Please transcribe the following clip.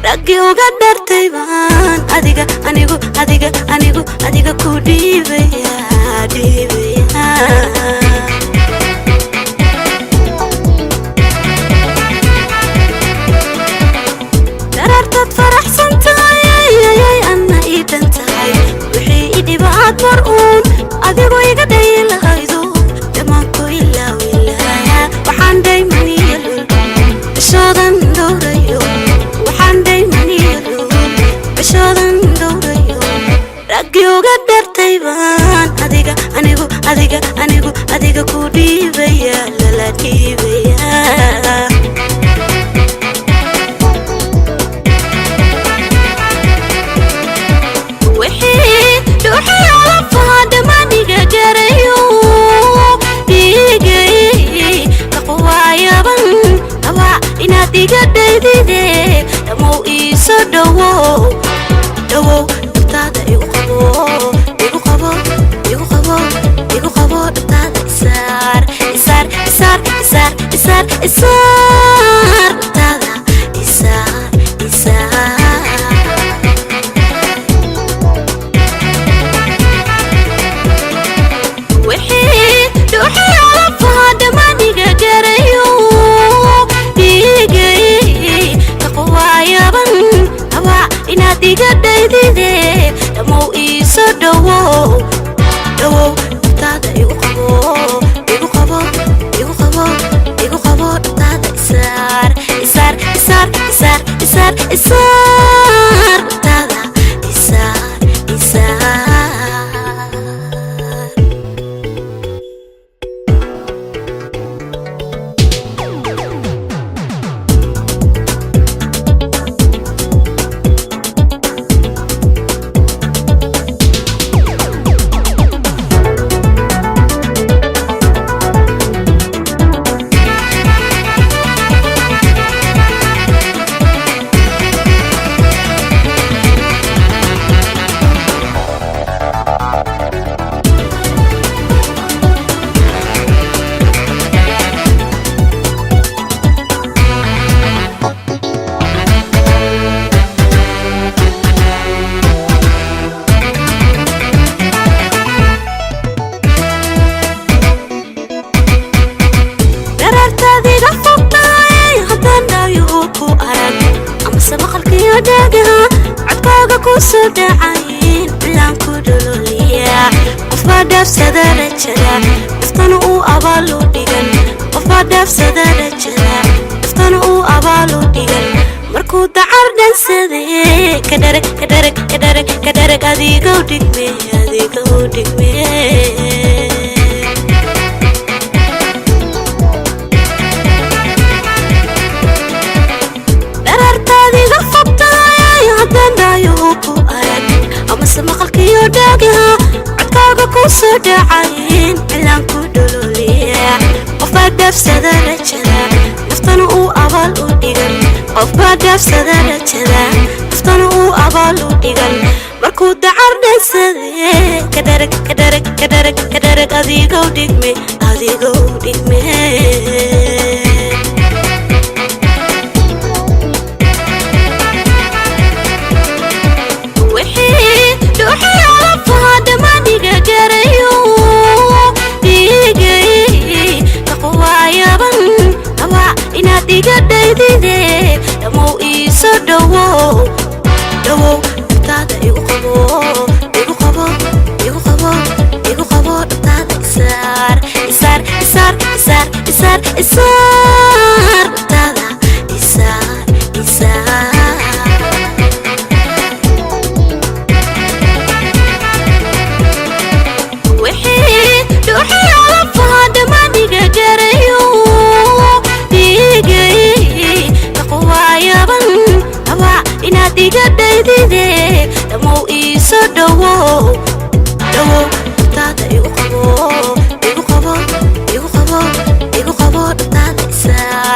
raggi uga dhartay baan adiga ku dhiibaya darartad faraxsan tahay anna iidan tahay wixii idhibaad mar'uun adigu iga dhaylaydo dhammaanku ilaawilaya waxaan daymaniyalul bishoodan dhowrayo waxaan daymaniyalul bishoodan dhowrayo raggi uga dhartay baan adiga ku dhiibaya lala dhiibaya diga daydide damo iso dhawow dhabtaada igu qabo dhabtaada isaar dhabtaada isaar wixii dhuuxii alafaha dhammaaniga garayo diga daydide damo iso dhawow dhabtaada igu qabo dhabtaada isaar dhabtaada isaar سدعين بلانكو دلوليا قفا داف سدارة جلا افتنو أبالو ديغن قفا داف سدارة جلا افتنو أبالو ديغن مركو دعار دان سدي كدرك أديقو ديقمي درارتادي غفبتاي هدان دايوكو مقالكيو داقها عدكاغا كوسو دعاين بلانكو دلوليا قفا داف سدارة جلا نفتنو أبالو ديغن قفا داف سدارة جلا نفتنو أبالو ديغن مركو دعار دان سدي كدرك أديقو ديقمي diga daydide damo iso dhawow dhabtaada igu qabo dhabtaada isaar dhabtaada isaar wixii dhuuxii alafaha dhammaaniga garayo diga daydide damo iso dhawow dhabtaada igu qabo dhabtaada isaar